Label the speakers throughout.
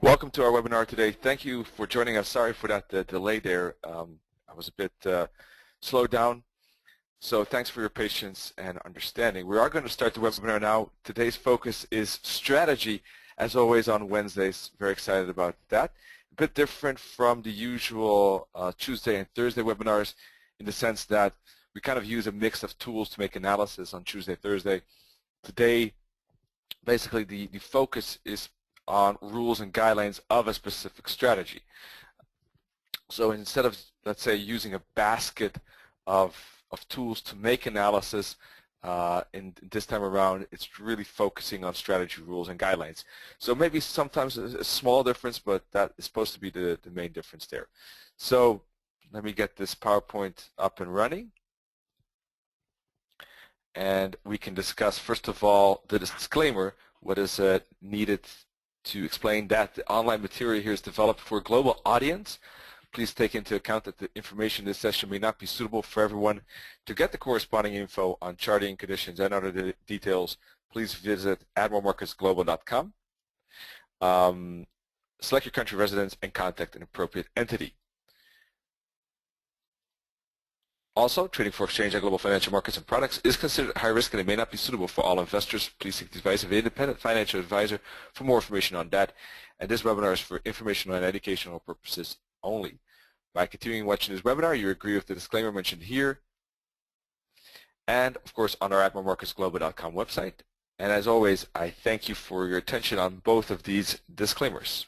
Speaker 1: Welcome to our webinar today. Thank you for joining us. Sorry for that delay there. I was a bit slowed down. So thanks for your patience and understanding. We are going to start the webinar now. Today's focus is strategy, as always on Wednesdays. Very excited about that. A bit different from the usual Tuesday and Thursday webinars in the sense that we kind of use a mix of tools to make analysis on Tuesday, Thursday. Today, basically the focus is on rules and guidelines of a specific strategy. So instead of, let's say, using a basket of tools to make analysis, in this time around, it's really focusing on strategy rules and guidelines. So maybe sometimes a small difference, but that is supposed to be the main difference there. So let me get this PowerPoint up and running. And we can discuss, first of all, the disclaimer, what is needed to explain that the online material here is developed for a global audience. Please take into account that the information in this session may not be suitable for everyone. To get the corresponding info on charting conditions and other details, please visit admiralmarketsglobal.com. Select your country residence and contact an appropriate entity. Also, trading for exchange and global financial markets and products is considered high risk and it may not be suitable for all investors. Please seek the advice of an independent financial advisor for more information on that. And this webinar is for informational and educational purposes only. By continuing watching this webinar, you agree with the disclaimer mentioned here and, of course, on our admiralmarketsglobal.com website. And as always, I thank you for your attention on both of these disclaimers.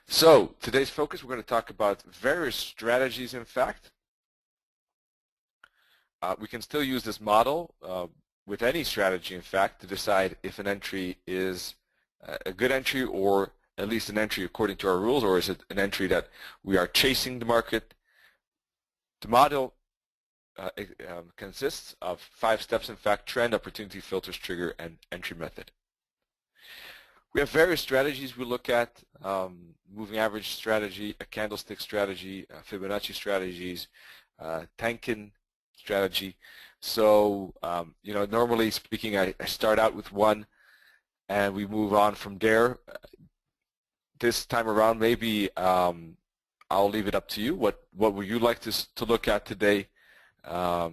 Speaker 1: So today's focus, we're going to talk about various strategies, in fact. We can still use this model with any strategy, in fact, to decide if an entry is a good entry or at least an entry according to our rules, or is it an entry that we are chasing the market. The model consists of 5 steps, in fact: trend, opportunity, filters, trigger, and entry method. We have various strategies we look at, moving average strategy, a candlestick strategy, Fibonacci strategies, Tankin strategy. So, normally speaking, I start out with one and we move on from there. This time around, maybe I'll leave it up to you. What would you like to look at today?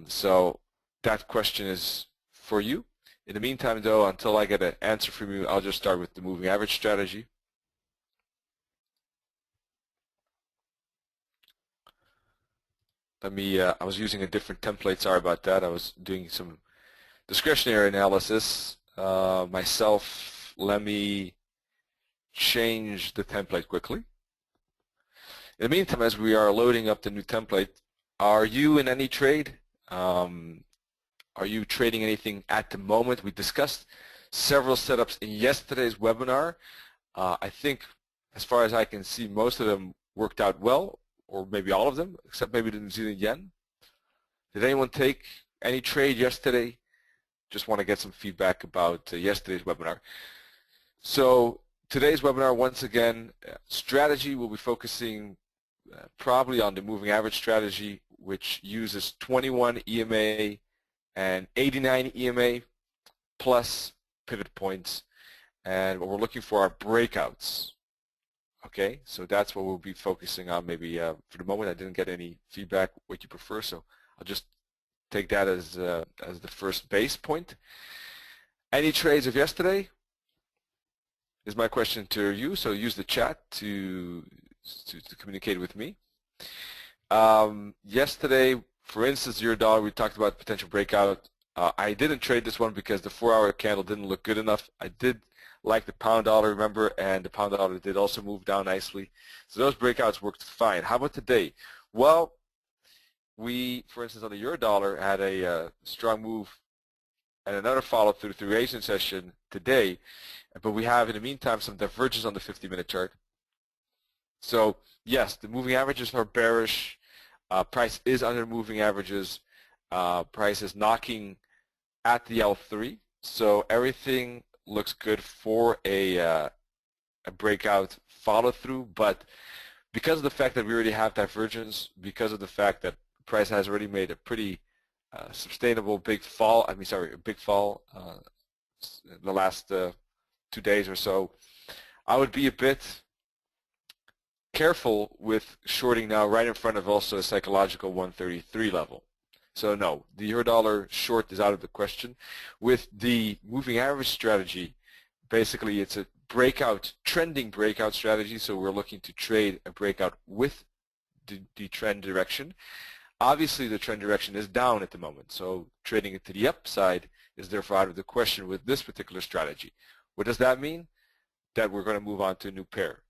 Speaker 1: So that question is for you. In the meantime, though, until I get an answer from you, I'll just start with the moving average strategy. I was using a different template, sorry about that. I was doing some discretionary analysis myself. Let me change the template quickly. In the meantime, as we are loading up the new template, are you in any trade? Are you trading anything at the moment? We discussed several setups in yesterday's webinar. I think, as far as I can see, most of them worked out well, or maybe all of them, except maybe the New Zealand yen. Did anyone take any trade yesterday? Just want to get some feedback about yesterday's webinar. So today's webinar, once again, strategy, will be focusing probably on the moving average strategy, which uses 21 EMA and 89 EMA plus pivot points, and what we're looking for are breakouts. Okay, so that's what we'll be focusing on. Maybe for the moment I didn't get any feedback what you prefer, so I'll just take that as the first base point. Any trades of yesterday is my question to you, so use the chat to communicate with me. Yesterday, for instance, $0, we talked about potential breakout. I didn't trade this one because the 4-hour candle didn't look good enough. I did like the pound dollar, remember, and the pound dollar did also move down nicely. So those breakouts worked fine. How about today? Well, we, for instance, on the $0 had a strong move and another follow-through through Asian session today, but we have, in the meantime, some divergence on the 50-minute chart. So, yes, the moving averages are bearish. Price is under moving averages. Price is knocking at the L3, so everything looks good for a breakout follow-through. But because of the fact that we already have divergence, because of the fact that price has already made a pretty sustainable big fall, a big fall in the last 2 days or so, I would be a bit careful with shorting now right in front of also a psychological 133 level. So no, the euro-dollar short is out of the question. With the moving average strategy, basically it's a trending breakout strategy, so we're looking to trade a breakout with the trend direction. Obviously the trend direction is down at the moment, so trading it to the upside is therefore out of the question with this particular strategy. What does that mean? That we're going to move on to a new pair.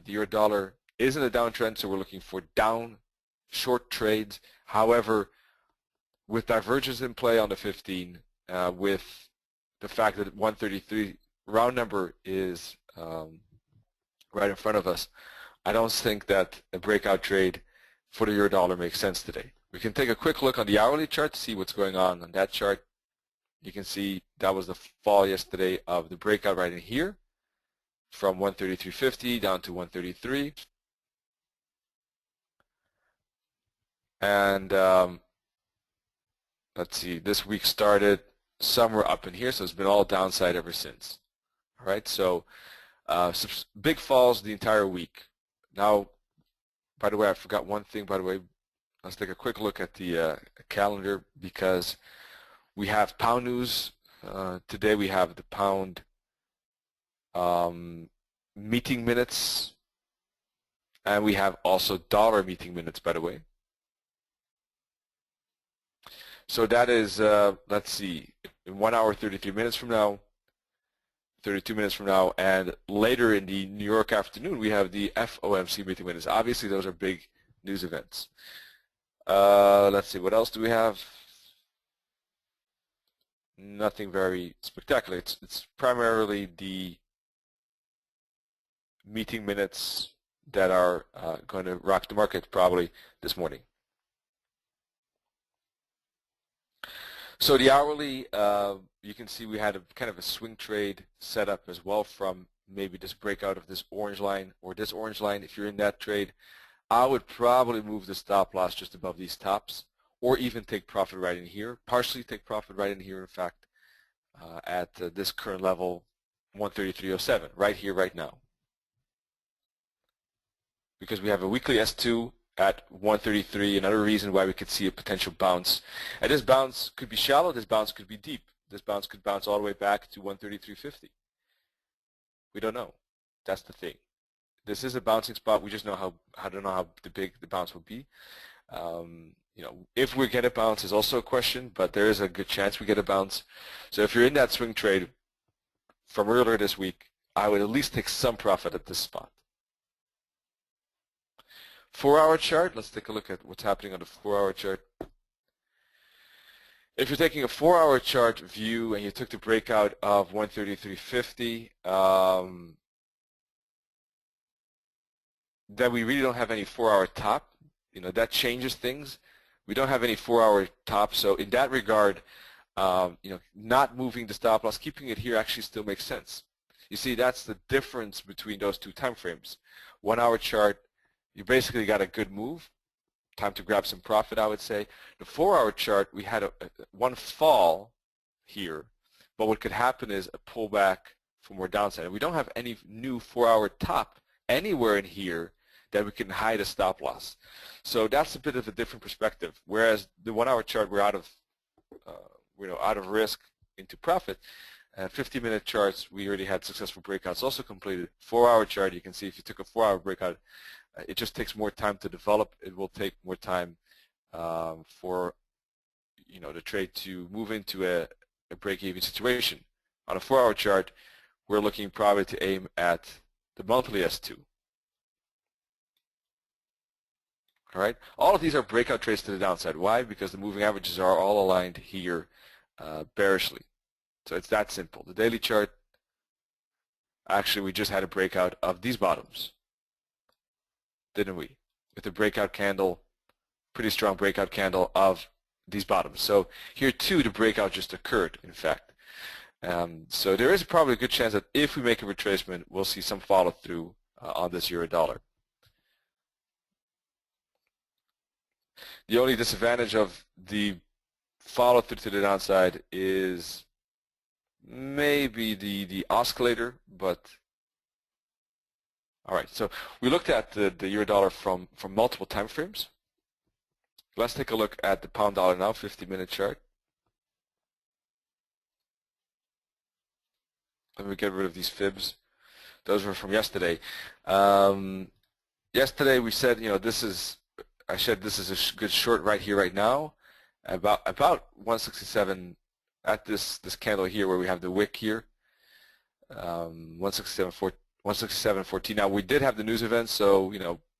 Speaker 1: The euro-dollar is in a downtrend, so we're looking for down short trades. However, with divergence in play on the 15, with the fact that 133 round number is right in front of us, I don't think that a breakout trade for the euro-dollar makes sense today. We can take a quick look on the hourly chart to see what's going on that chart. You can see that was the fall yesterday of the breakout right in here, from 133.50 down to 133. And let's see, this week started somewhere up in here, so it's been all downside ever since. All right, so some big falls the entire week. Now, by the way, I forgot one thing, by the way. Let's take a quick look at the calendar, because we have pound news. Today we have the pound meeting minutes, and we have also dollar meeting minutes, by the way. So that is, let's see, in 1 hour 33 minutes from now, 32 minutes from now, and later in the New York afternoon we have the FOMC meeting minutes. Obviously those are big news events. Let's see, what else do we have? Nothing very spectacular. It's primarily the meeting minutes that are going to rock the market probably this morning. So the hourly, you can see we had a kind of a swing trade set up as well from maybe this breakout of this orange line or this orange line. If you're in that trade, I would probably move the stop loss just above these tops, or even take profit right in here, partially take profit right in here, in fact, at this current level, 133.07, right here, right now. Because we have a weekly S2 at 133, another reason why we could see a potential bounce. And this bounce could be shallow, this bounce could be deep. This bounce could bounce all the way back to 133.50. We don't know. That's the thing. This is a bouncing spot. We just don't know how big the bounce will be. You know, if we get a bounce is also a question, but there is a good chance we get a bounce. So if you're in that swing trade from earlier this week, I would at least take some profit at this spot. 4-hour chart, let's take a look at what's happening on the 4-hour chart. If you're taking a 4-hour chart view and you took the breakout of 133.50, then we really don't have any 4-hour top. You know, that changes things. We don't have any 4-hour top, so in that regard, you know, not moving the stop loss, keeping it here actually still makes sense. You see, that's the difference between those two time frames. 1-hour chart, you basically got a good move, time to grab some profit, I would say. The 4-hour chart, we had one fall here, but what could happen is a pullback for more downside. And we don't have any new 4-hour top anywhere in here that we can hide a stop loss. So that's a bit of a different perspective. Whereas the 1-hour chart, we're out of, out of risk into profit. 50-minute charts, we already had successful breakouts also completed. 4-hour chart, you can see if you took a 4-hour breakout, it just takes more time to develop. It will take more time for the trade to move into a break-even situation. On a 4-hour chart, we're looking probably to aim at the monthly S2. All right. All of these are breakout trades to the downside. Why? Because the moving averages are all aligned here bearishly. So it's that simple. The daily chart, actually, we just had a breakout of these bottoms, didn't we? With a breakout candle, pretty strong breakout candle of these bottoms. So here too, the breakout just occurred, in fact. So there is probably a good chance that if we make a retracement, we'll see some follow through on this euro dollar. The only disadvantage of the follow through to the downside is maybe the oscillator, but all right. So we looked at the euro dollar from multiple time frames. Let's take a look at the pound dollar now, 50-minute chart. Let me get rid of these fibs. Those were from yesterday. Yesterday we said, I said this is a good short right here, right now, about 167 at this candle here where we have the wick here, 167.14. Now we did have the news event, so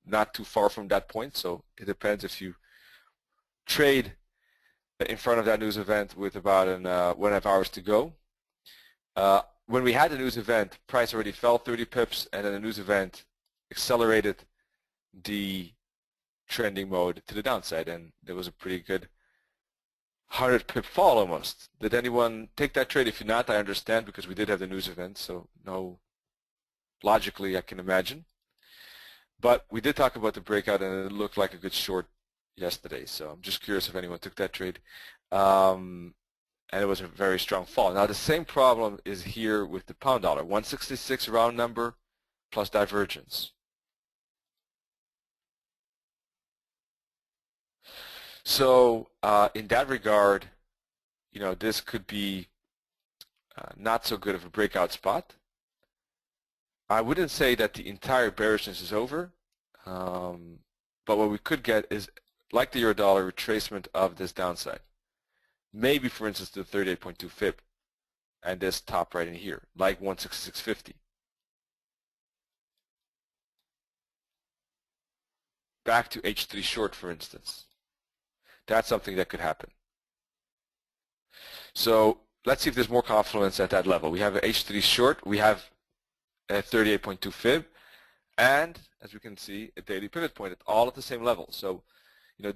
Speaker 1: not too far from that point. So it depends if you trade in front of that news event with about 1.5 hours to go. When we had the news event, price already fell 30 pips, and then the news event accelerated the trending mode to the downside, and there was a pretty good 100 pip fall almost. Did anyone take that trade? If you're not, I understand, because we did have the news event, so no, logically I can imagine. But we did talk about the breakout, and it looked like a good short yesterday, so I'm just curious if anyone took that trade. And it was a very strong fall. Now the same problem is here with the pound dollar, 166 round number plus divergence. So in that regard, this could be not so good of a breakout spot. I wouldn't say that the entire bearishness is over, but what we could get is, like the euro dollar, retracement of this downside. Maybe, for instance, the 38.2 fib and this top right in here, like 166.50. Back to H3 short, for instance. That's something that could happen. So let's see if there's more confluence at that level. We have an H3 short, we have a 38.2 fib, and as we can see, a daily pivot point, all at the same level. So,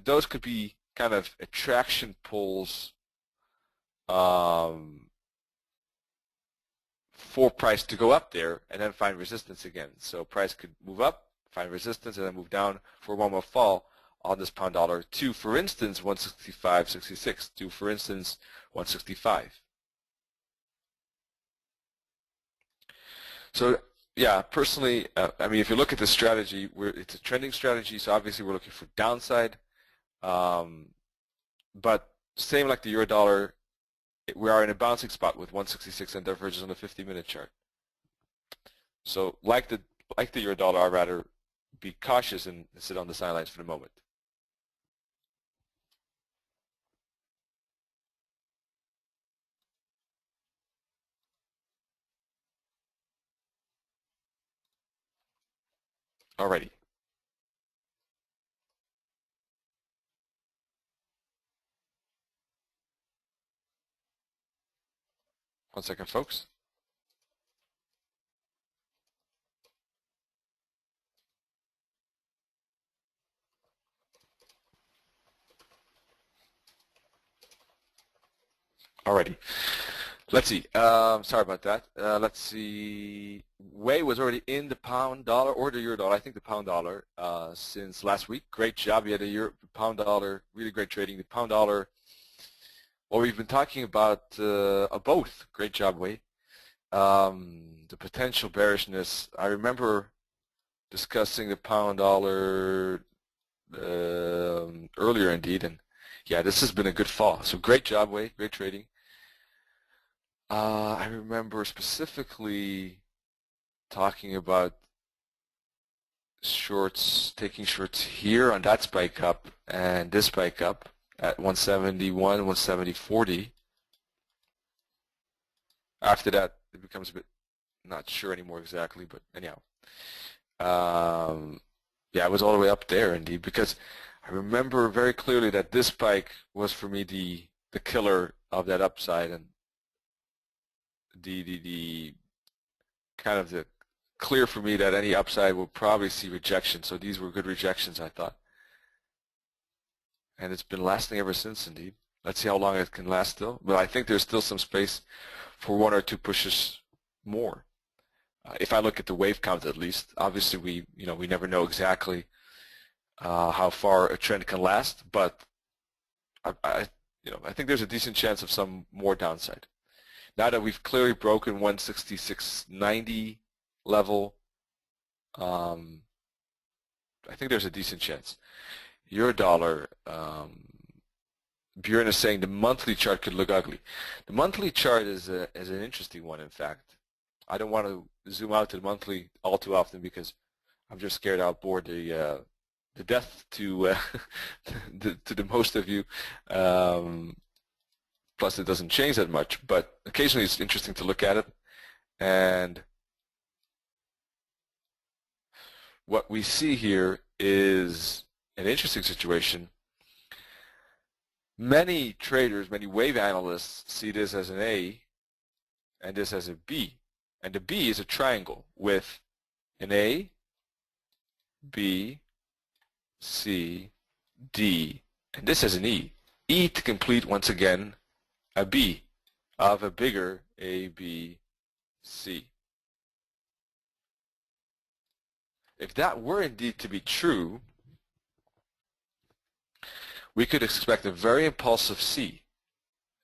Speaker 1: those could be kind of attraction pulls for price to go up there and then find resistance again. So price could move up, find resistance, and then move down for one more fall on this pound dollar to, for instance, 165.66, to, for instance, 165. So yeah, personally, I mean, if you look at the strategy, it's a trending strategy, so obviously we're looking for downside. But same like the euro dollar, we are in a bouncing spot with 166 and divergence on the 50-minute chart. So like the euro dollar, I'd rather be cautious and sit on the sidelines for the moment. Alrighty. One second, folks. Alrighty. Let's see. Sorry about that. Let's see. Wei was already in the pound dollar or the euro dollar. I think the pound dollar since last week. Great job. You had a pound dollar. Really great trading. The pound dollar. Well, we've been talking about both. Great job, Wei. The potential bearishness. I remember discussing the pound dollar earlier, indeed, and yeah, this has been a good fall. So great job, Wei. Great trading. I remember specifically talking about shorts, taking shorts here on that spike up and this spike up at 171, 170.40. After that, it becomes a bit not sure anymore exactly, but anyhow. Yeah, it was all the way up there indeed, because I remember very clearly that this spike was for me the killer of that upside, and the kind of the clear for me that any upside will probably see rejection. So these were good rejections, I thought. And it's been lasting ever since, indeed. Let's see how long it can last still. But I think there's still some space for one or two pushes more. If I look at the wave count, at least, obviously we never know exactly how far a trend can last, but I think there's a decent chance of some more downside. Now that we've clearly broken 166.90 level, I think there's a decent chance. Euro dollar, Bjorn is saying the monthly chart could look ugly. The monthly chart is an interesting one, in fact. I don't want to zoom out to the monthly all too often because I'm just scared I'll bore the death to to the most of you. Plus, it doesn't change that much, but occasionally it's interesting to look at it. And what we see here is an interesting situation. Many traders, many wave analysts see this as an A and this as a B. And the B is a triangle with an A, B, C, D, and this as an E. E to complete, once again, a B of a bigger A, B, C. If that were indeed to be true, we could expect a very impulsive C,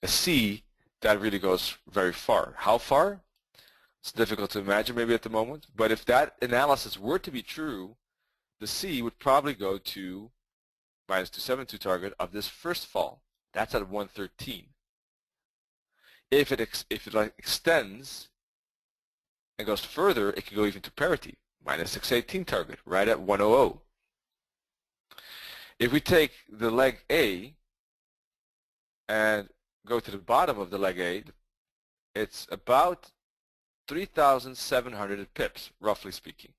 Speaker 1: a C that really goes very far. How far? It's difficult to imagine maybe at the moment, but if that analysis were to be true, the C would probably go to minus 272 target of this first fall. That's at 113. If it extends and goes further, it can go even to parity, minus 618 target, right at 100. If we take the leg A and go to the bottom of the leg A, it's about 3,700 pips, roughly speaking.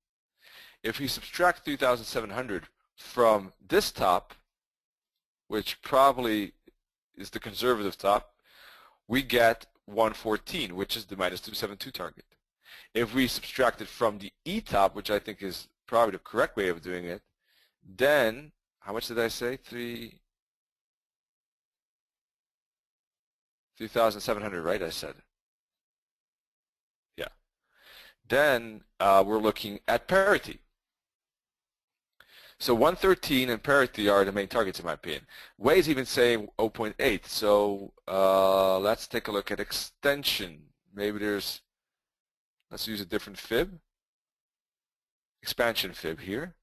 Speaker 1: If we subtract 3,700 from this top, which probably is the conservative top, we get 114, which is the minus 272 target. If we subtract it from the E top, which I think is probably the correct way of doing it, then, how much did I say? 3,700, right? I said. Yeah. Then we're looking at parity. So 113 and parity are the main targets in my opinion. Way's even saying 0.8. So let's take a look at extension. Maybe let's use a different fib. Expansion fib here.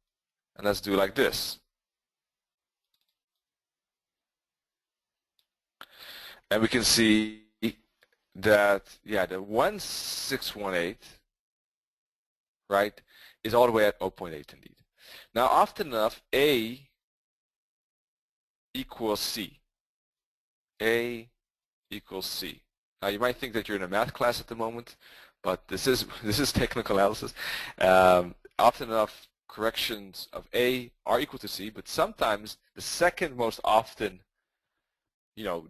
Speaker 1: And let's do like this. And we can see that, yeah, the 1618, right, is all the way at 0.8 indeed. Now, often enough, A equals C. A equals C. Now, you might think that you're in a math class at the moment, but this is technical analysis. Often enough, corrections of A are equal to C, but sometimes the second most often,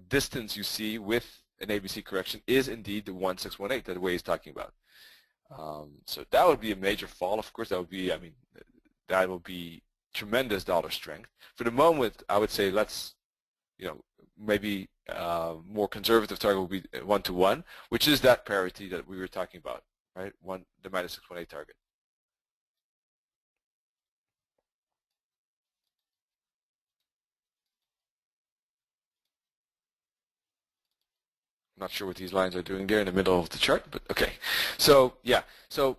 Speaker 1: distance you see with an ABC correction is indeed the 1618 that Wei is talking about. So that would be a major fall. Of course, that would be, that will be tremendous dollar strength. For the moment, I would say let's, maybe more conservative target will be 1-to-1, which is that parity that we were talking about, right? The minus 618 target. I'm not sure what these lines are doing there in the middle of the chart, but okay. So yeah, so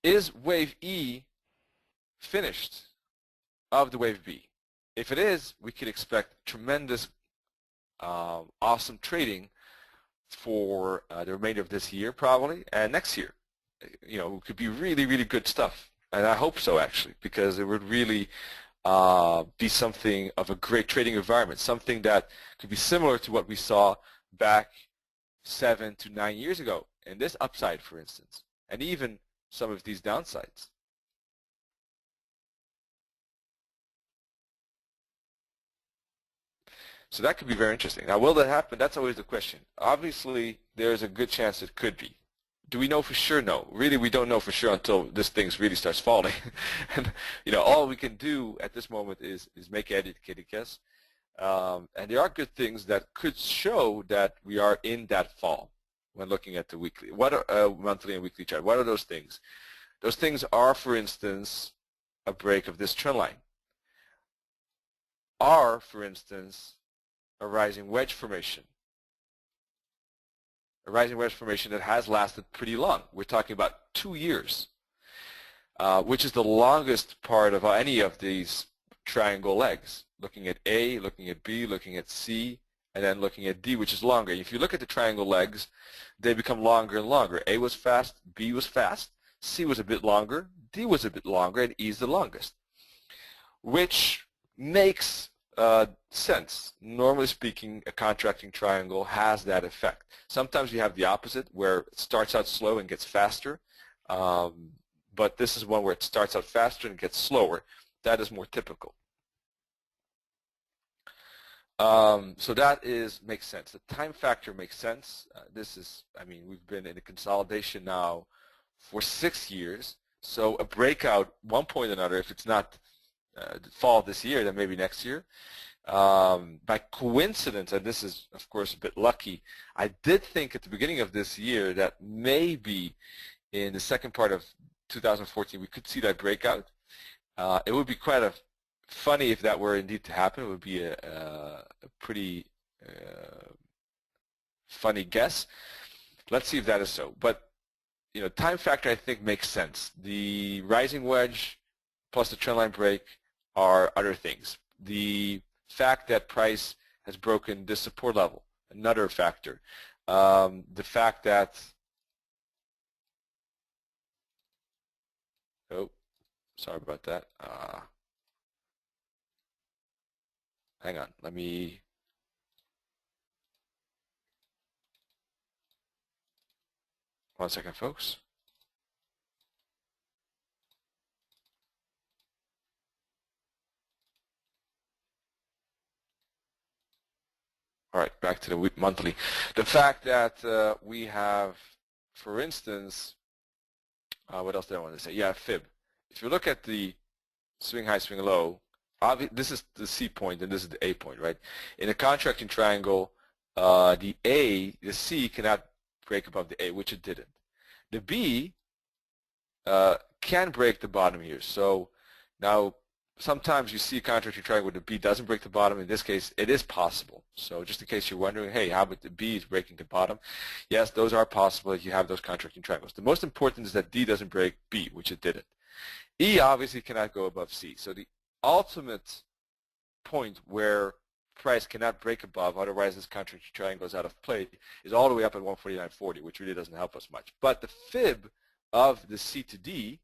Speaker 1: is wave E finished of the wave B? If it is, we could expect tremendous, awesome trading for the remainder of this year probably, and next year. It could be really, really good stuff. And I hope so, actually, because it would really be something of a great trading environment, something that could be similar to what we saw back 7 to 9 years ago in this upside, for instance, and even some of these downsides. So that could be very interesting. Now, will that happen? That's always the question. Obviously, there's a good chance it could be. Do we know for sure? No. Really, we don't know for sure until this thing really starts falling. And all we can do at this moment is make an educated guess. And there are good things that could show that we are in that fall when looking at the weekly, monthly and weekly chart. What are those things? Those things are, for instance, a break of this trend line. Are, for instance, a rising wedge formation. a rising wedge formation that has lasted pretty long. We're talking about 2 years, which is the longest part of any of these triangle legs. Looking at A, looking at B, looking at C, and then looking at D, which is longer. If you look at the triangle legs, they become longer and longer. A was fast, B was fast, C was a bit longer, D was a bit longer, and E is the longest, which makes sense. Normally speaking, a contracting triangle has that effect. Sometimes you have the opposite, where it starts out slow and gets faster, but this is one where it starts out faster and gets slower. That is more typical. So that makes sense. The time factor makes sense. We've been in a consolidation now for 6 years. So a breakout, one point or another, if it's not fall this year, then maybe next year. By coincidence, and this is of course a bit lucky, I did think at the beginning of this year that maybe in the second part of 2014 we could see that breakout. It would be quite funny if that were indeed to happen. It would be a pretty funny guess. Let's see if that is so. But time factor I think makes sense. The rising wedge plus the trendline break are other things. The fact that price has broken this support level, another factor. The fact that sorry about that. Hang on, let me one second, folks. All right, back to the monthly. The fact that we have, for instance, what else did I want to say? Yeah, fib. If you look at the swing high, swing low, this is the C point and this is the A point, right? In a contracting triangle, the C cannot break above the A, which it didn't. The B can break the bottom here. So now sometimes you see a contracting triangle where the B doesn't break the bottom. In this case, it is possible. So just in case you're wondering, hey, how about the B is breaking the bottom? Yes, those are possible if you have those contracting triangles. The most important is that D doesn't break B, which it didn't. E obviously cannot go above C. So the ultimate point where price cannot break above, otherwise this contracting triangle is out of play, is all the way up at 149.40, which really doesn't help us much. But the fib of the C to D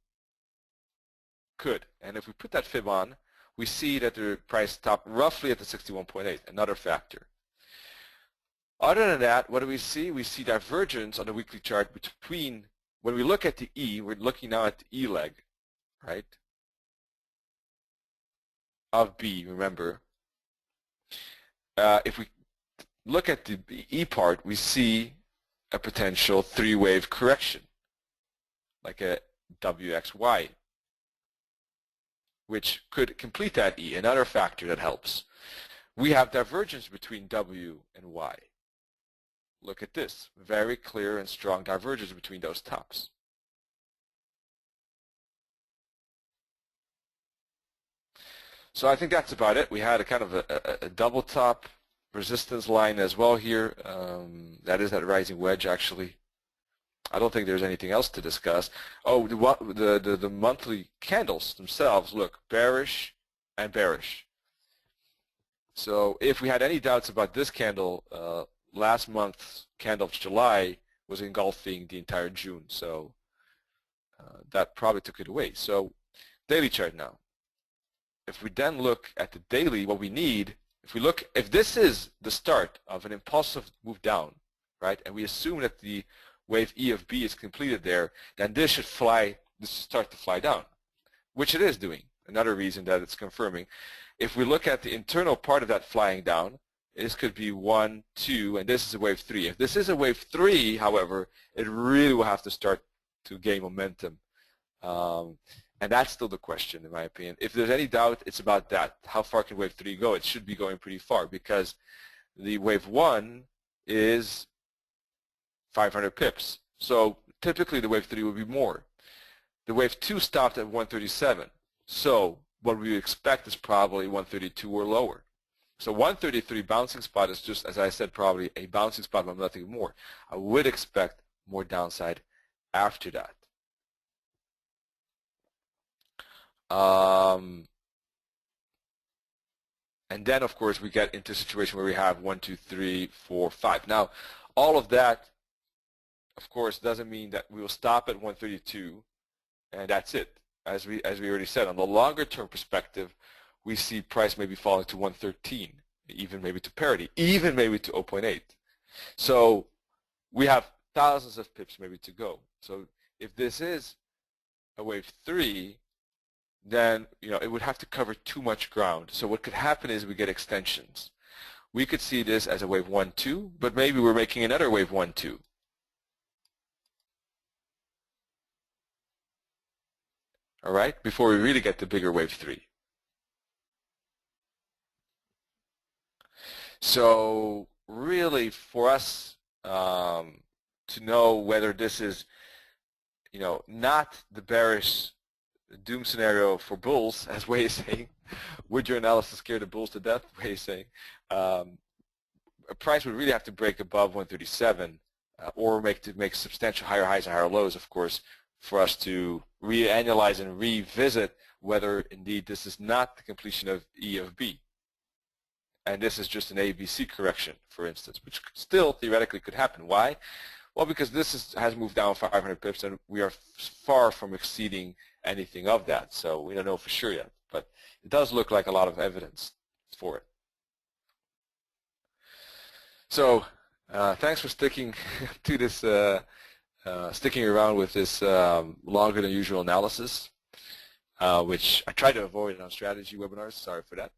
Speaker 1: could. And if we put that fib on, we see that the price stopped roughly at the 61.8, another factor. Other than that, what do we see? We see divergence on the weekly chart between, when we look at the E, we're looking now at the E leg, right, of B, remember. If we look at the E part, we see a potential three-wave correction, like a WXY, which could complete that E, another factor that helps. We have divergence between W and Y. Look at this, very clear and strong divergence between those tops. So I think that's about it. We had a kind of a double top resistance line as well here. That is that rising wedge, actually. I don't think there's anything else to discuss. Oh, the monthly candles themselves look bearish and bearish. So if we had any doubts about this candle, last month's candle of July was engulfing the entire June. So that probably took it away. So daily chart now. If we then look at the daily, what we need, if this is the start of an impulsive move down, right, and we assume that the wave E of B is completed there, then this should start to fly down, which it is doing. Another reason that it's confirming. If we look at the internal part of that flying down, this could be 1, 2, and this is a wave 3. If this is a wave 3, however, it really will have to start to gain momentum. And that's still the question, in my opinion. If there's any doubt, it's about that. How far can wave 3 go? It should be going pretty far because the wave 1 is 500 pips. So typically the wave 3 would be more. The wave 2 stopped at 137. So what we expect is probably 132 or lower. So 133 bouncing spot is just, as I said, probably a bouncing spot, but nothing more. I would expect more downside after that. And then, of course, we get into a situation where we have 1, 2, 3, 4, 5. Now, all of that, of course, doesn't mean that we will stop at 132 and that's it. As we already said, on the longer term perspective, we see price maybe falling to 113, even maybe to parity, even maybe to 0.8. So we have thousands of pips maybe to go. So if this is a wave 3, then it would have to cover too much ground. So what could happen is we get extensions. We could see this as a wave 1, 2, but maybe we're making another wave 1, 2. All right, before we really get the bigger wave 3. So really, for us to know whether this is, not the bearish doom scenario for bulls, as Wei is saying, would your analysis scare the bulls to death? Wei is saying, a price would really have to break above 137, or make substantial higher highs and higher lows, of course, for us to reanalyze and revisit whether indeed this is not the completion of E of B. And this is just an ABC correction, for instance, which still theoretically could happen. Why? Well, because this has moved down 500 pips, and we are far from exceeding anything of that. So we don't know for sure yet, but it does look like a lot of evidence for it. So thanks for sticking to this, sticking around with this longer than usual analysis, which I try to avoid on strategy webinars. Sorry for that.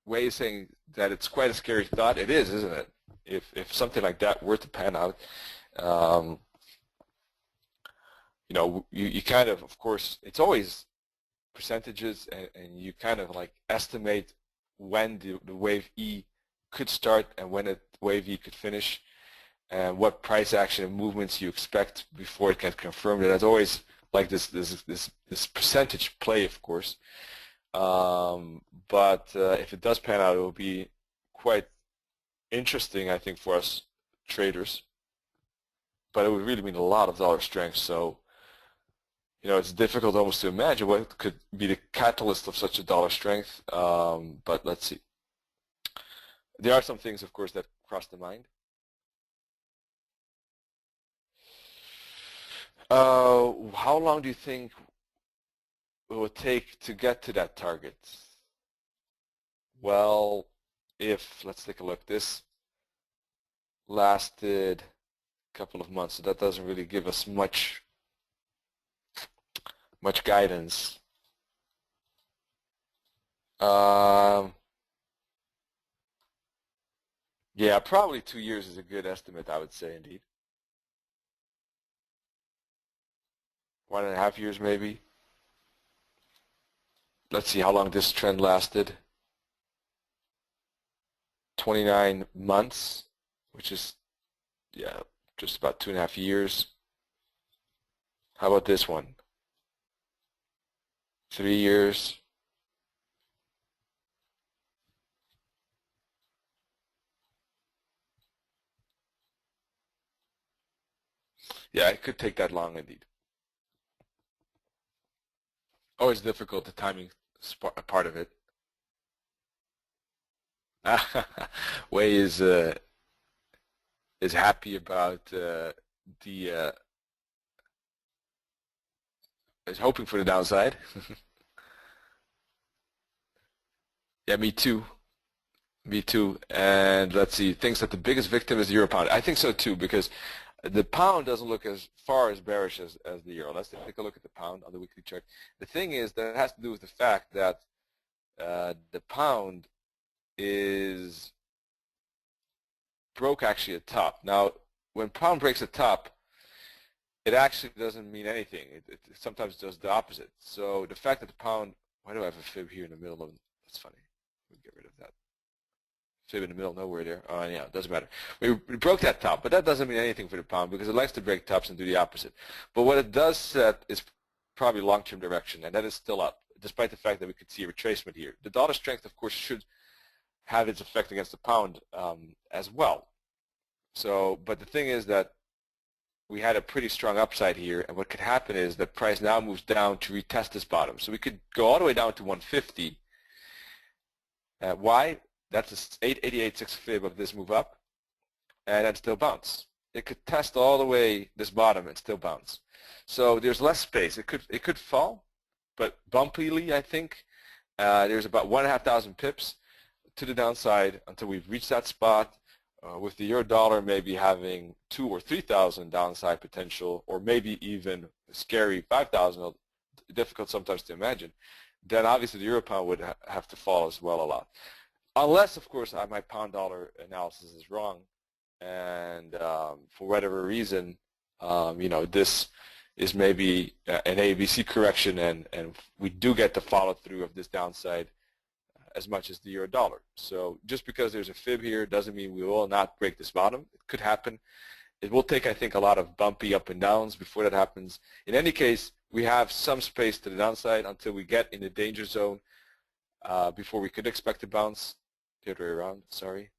Speaker 1: Wei is saying that it's quite a scary thought. It is, isn't it? If something like that were to pan out, you kind of course, it's always percentages, and you kind of like estimate when the wave E could start and when wave E could finish, and what price action and movements you expect before it gets confirmed. And there's always like this percentage play, of course. But if it does pan out, it will be quite interesting, I think, for us traders. But it would really mean a lot of dollar strength. So, it's difficult almost to imagine what could be the catalyst of such a dollar strength. But let's see. There are some things, of course, that cross the mind. How long do you think it would take to get to that target? Well, let's take a look, this lasted a couple of months, so that doesn't really give us much guidance. Yeah, probably 2 years is a good estimate, I would say, indeed. 1.5 years, maybe. Let's see how long this trend lasted. 29 months, which is, yeah, just about 2.5 years. How about this one? 3 years. Yeah, it could take that long indeed. Always difficult, the timing part of it. Wei is happy about is hoping for the downside. Yeah, me too. Me too. And let's see, thinks that the biggest victim is the euro pound. I think so too, because the pound doesn't look as far as bearish as the euro. Let's take a look at the pound on the weekly chart. The thing is that it has to do with the fact that the pound broke actually a top. Now, when pound breaks a top, it actually doesn't mean anything. It sometimes does the opposite. So the fact that the pound, why do I have a fib here in the middle of, that's funny. We'll get rid of that. Fib in the middle, nowhere there. Oh, yeah, it doesn't matter. We broke that top, but that doesn't mean anything for the pound because it likes to break tops and do the opposite. But what it does set is probably long-term direction, and that is still up. despite the fact that we could see a retracement here. The dollar strength, of course, should have its effect against the pound as well. So, but the thing is that we had a pretty strong upside here, and what could happen is that price now moves down to retest this bottom. So we could go all the way down to 150. Why? That's a 888.6 fib of this move up, and then still bounce. It could test all the way this bottom and still bounce. So there's less space. It could fall, but bumpily, I think. There's about 1,500 pips to the downside until we've reached that spot. With the euro dollar maybe having 2,000 or 3,000 downside potential, or maybe even a scary 5,000, difficult sometimes to imagine, then obviously the euro pound would have to fall as well a lot. Unless, of course, my pound dollar analysis is wrong, and for whatever reason, this is maybe an ABC correction, and we do get the follow through of this downside as much as the euro dollar. So just because there's a fib here doesn't mean we will not break this bottom. It could happen. It will take, I think, a lot of bumpy up and downs before that happens. In any case, we have some space to the downside until we get in the danger zone before we could expect a bounce. The other way around, sorry.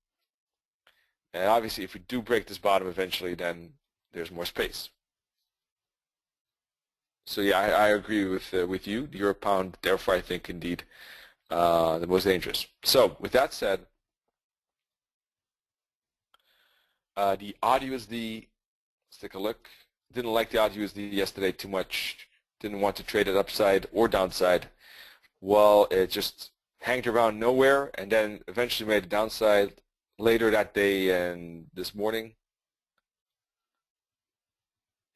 Speaker 1: And obviously, if we do break this bottom eventually, then there's more space. So yeah, I agree with you. The euro pound, therefore, I think indeed the most dangerous. So with that said, the odd USD, let's take a look. Didn't like the odd USD yesterday too much. Didn't want to trade it upside or downside. Well, it just hanged around nowhere and then eventually made a downside later that day and this morning.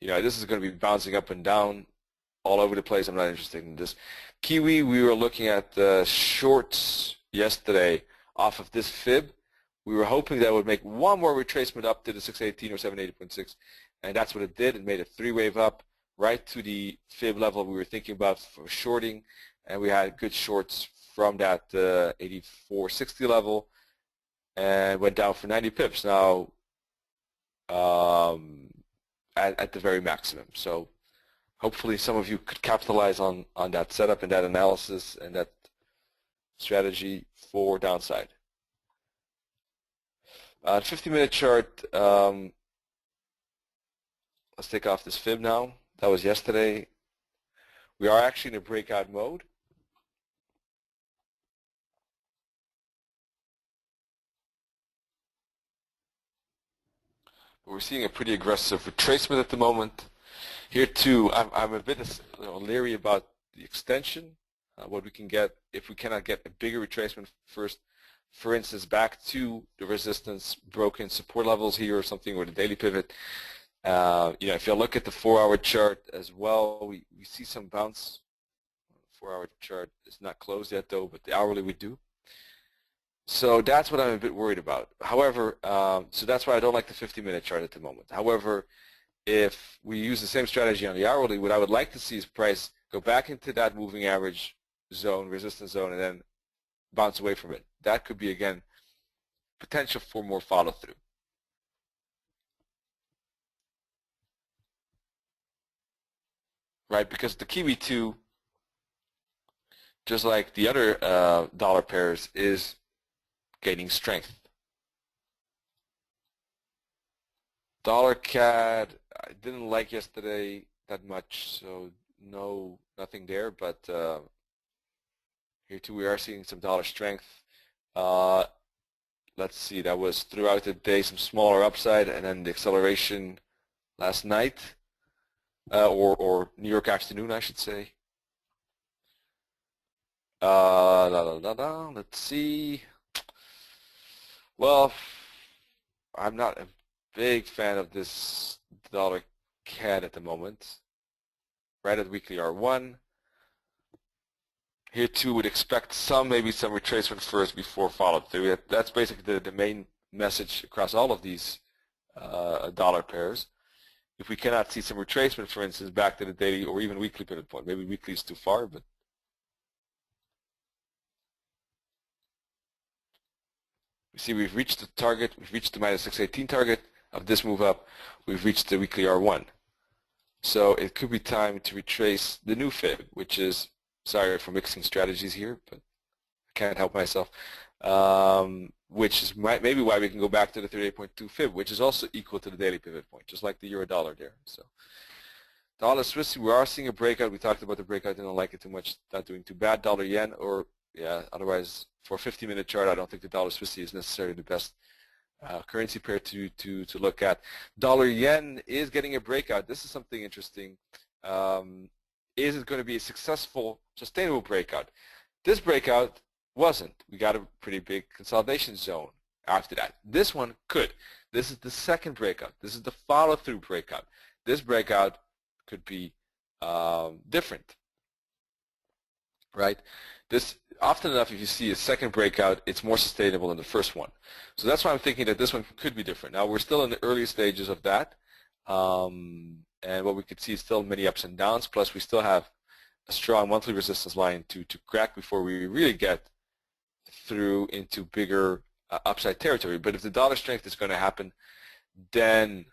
Speaker 1: This is going to be bouncing up and down all over the place. I'm not interested in this. Kiwi, we were looking at the shorts yesterday off of this fib. We were hoping that it would make one more retracement up to the 618 or 780.6, and that's what it did. It made a three-wave up right to the fib level we were thinking about for shorting, and we had good shorts from that 84.60 level and went down for 90 pips now at the very maximum. So hopefully some of you could capitalize on that setup and that analysis and that strategy for downside. 50-minute chart, let's take off this fib now. That was yesterday. We are actually in a breakout mode. We're seeing a pretty aggressive retracement at the moment. Here too, I'm a bit leery about the extension, what we can get if we cannot get a bigger retracement first. For instance, back to the resistance, broken support levels here or something, or the daily pivot. If you look at the 4-hour chart as well, we see some bounce. 4-hour chart is not closed yet though, but the hourly we do. So that's what I'm a bit worried about. However, so that's why I don't like the 50-minute chart at the moment. However, if we use the same strategy on the hourly, what I would like to see is price go back into that moving average zone, resistance zone, and then bounce away from it. That could be, again, potential for more follow-through. Right, because the Kiwi 2, just like the other dollar pairs, is gaining strength. Dollar CAD, I didn't like yesterday that much, so nothing there, but here too we are seeing some dollar strength. Let's see, that was throughout the day some smaller upside, and then the acceleration last night, or New York afternoon, I should say. Let's see. Well, I'm not a big fan of this dollar CAD at the moment. Right at weekly R1. Here too would expect maybe some retracement first before follow through. That's basically the main message across all of these dollar pairs. If we cannot see some retracement, for instance, back to the daily or even weekly pivot point, maybe weekly is too far, but you see we've reached the target, we've reached the minus 618 target of this move up, we've reached the weekly R1. So it could be time to retrace the new fib, which is Sorry for mixing strategies here, but I can't help myself. Which is maybe why we can go back to the 38.2 fib, which is also equal to the daily pivot point, just like the euro dollar there. So dollar Swiss, we are seeing a breakout. We talked about the breakout. Didn't like it too much. Not doing too bad. Dollar yen, or yeah, otherwise for a 50-minute chart, I don't think the dollar Swiss is necessarily the best currency pair to look at. Dollar yen is getting a breakout. This is something interesting. Is it going to be a successful, sustainable breakout? This breakout wasn't. We got a pretty big consolidation zone after that. This one could. This is the second breakout. This is the follow-through breakout. This breakout could be different, right? This often enough, if you see a second breakout, it's more sustainable than the first one. So that's why I'm thinking that this one could be different. Now we're still in the early stages of that, and what we could see is still many ups and downs. Plus, we still have a strong monthly resistance line to crack before we really get through into bigger upside territory. But if the dollar strength is going to happen, then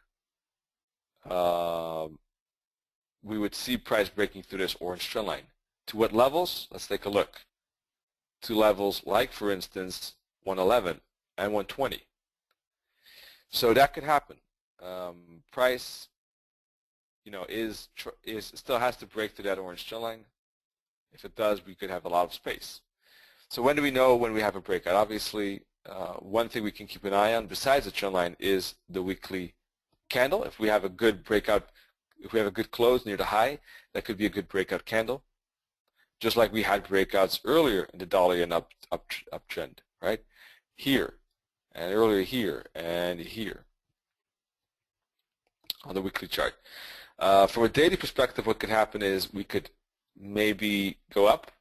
Speaker 1: we would see price breaking through this orange trend line. To what levels? Let's take a look. To levels like, for instance, 111 and 120. So that could happen. Price, still has to break through that orange trend line. If it does, we could have a lot of space. So when do we know when we have a breakout? Obviously, one thing we can keep an eye on besides the trend line is the weekly candle. If we have a good breakout, if we have a good close near the high, that could be a good breakout candle. Just like we had breakouts earlier in the dollar yen uptrend, right? Here, and earlier here, and here on the weekly chart. From a daily perspective, what could happen is we could maybe go up,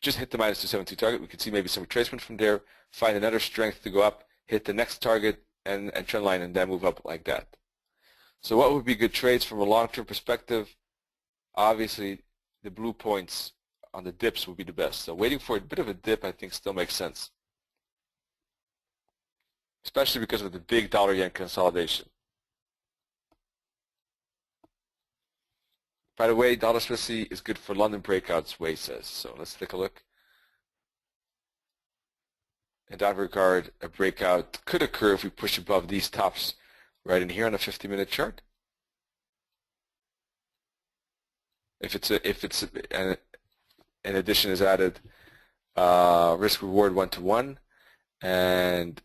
Speaker 1: just hit the minus 272 target. We could see maybe some retracement from there, find another strength to go up, hit the next target and trend line, and then move up like that. So what would be good trades from a long-term perspective? Obviously, the blue points on the dips would be the best. So waiting for a bit of a dip, I think, still makes sense, especially because of the big dollar yen consolidation. By the way, dollar Swiss is good for London breakouts, Wei says. So let's take a look. In that regard, a breakout could occur if we push above these tops right in here on a 50-minute chart. If an addition is added, risk reward 1-to-1, and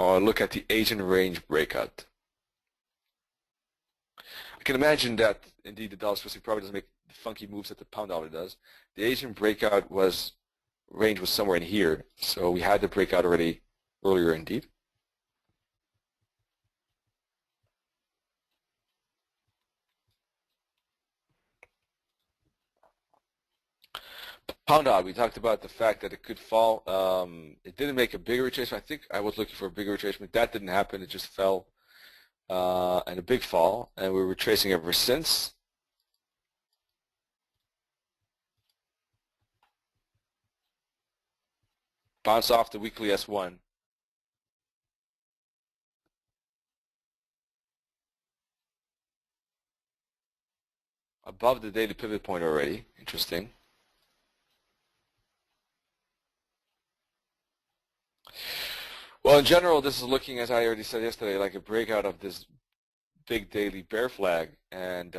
Speaker 1: look at the Asian range breakout. I can imagine that indeed the dollar Swiss probably doesn't make the funky moves that the pound dollar does. The Asian breakout range was somewhere in here, so we had the breakout already earlier indeed. Pound dollar, we talked about the fact that it could fall. It didn't make a bigger retracement. I think I was looking for a bigger retracement. That didn't happen. It just fell, and a big fall, and we were retracing ever since. Bounced off the weekly S1. Above the daily pivot point already. Interesting. Well, in general, this is looking, as I already said yesterday, like a breakout of this big daily bear flag, and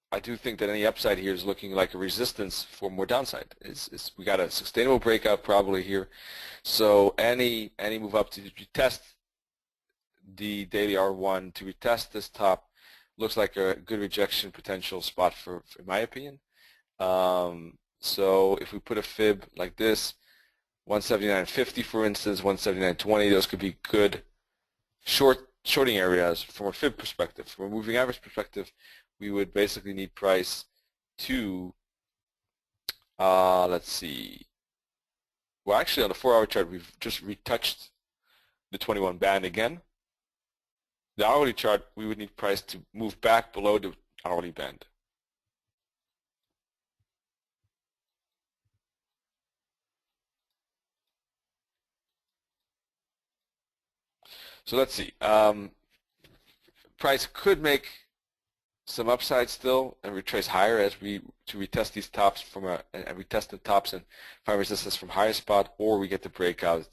Speaker 1: I do think that any upside here is looking like a resistance for more downside. We got a sustainable breakout probably here, so any move up to retest the daily R1, to retest this top, looks like a good rejection potential spot in my opinion. So if we put a fib like this, 179.50 for instance, 179.20, those could be good shorting areas from a fib perspective. From a moving average perspective, we would basically need price to, let's see, well actually on the 4-hour chart we've just retouched the 21 band again. The hourly chart, we would need price to move back below the hourly band. So let's see. Price could make some upside still and retrace higher as we to retest these tops and retest the tops and find resistance from higher spot, or we get the breakout.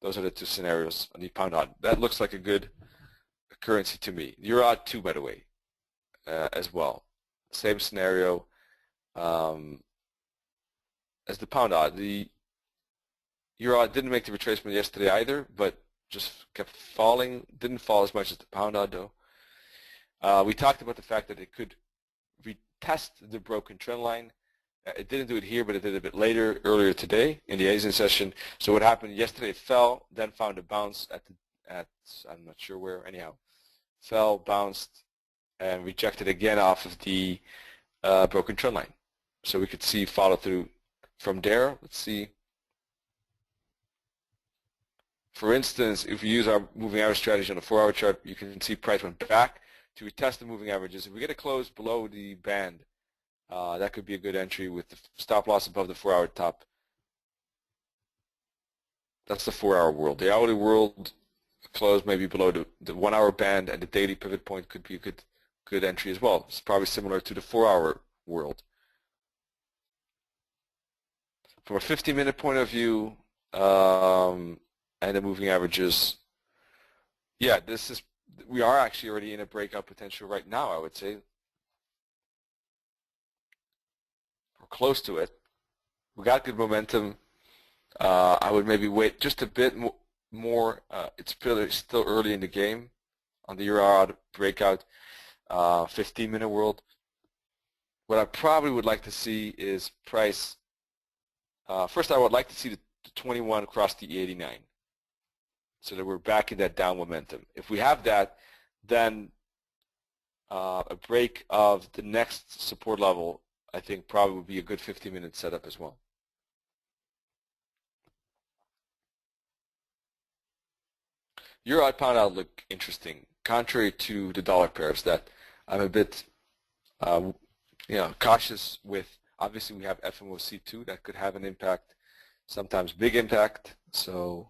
Speaker 1: Those are the two scenarios on the pound odd. That looks like a good currency to me. Euro odd too, by the way, as well. Same scenario as the pound odd. The Euro odd didn't make the retracement yesterday either, but just kept falling. Didn't fall as much as the pound odd though. We talked about the fact that it could retest the broken trend line. It didn't do it here, but it did a bit later, earlier today in the Asian session. So what happened yesterday? It fell, then found a bounce at I'm not sure where. Anyhow, fell, bounced, and rejected again off of the broken trend line. So we could see follow through from there. Let's see. For instance, if we use our moving average strategy on the 4-hour chart, you can see price went back to retest the moving averages. If we get a close below the band, that could be a good entry with the stop loss above the 4-hour top. That's the 4-hour world. The hourly world close maybe below the 1-hour band, and the daily pivot point could be a good entry as well. It's probably similar to the 4-hour world. From a 50-minute point of view, and the moving averages, yeah, we are actually already in a breakout potential right now, I would say. We're close to it. We got good momentum. I would maybe wait just a bit more. It's still early in the game on the Euro breakout 15-minute world. What I probably would like to see is price. First, I would like to see the 21 cross the 89, so that we're back in that down momentum. If we have that, then a break of the next support level, I think probably would be a good 50-minute setup as well. Euro odd pound odd look interesting, contrary to the dollar pairs that I'm a bit cautious with. Obviously, we have FOMC2 that could have an impact, sometimes big impact. So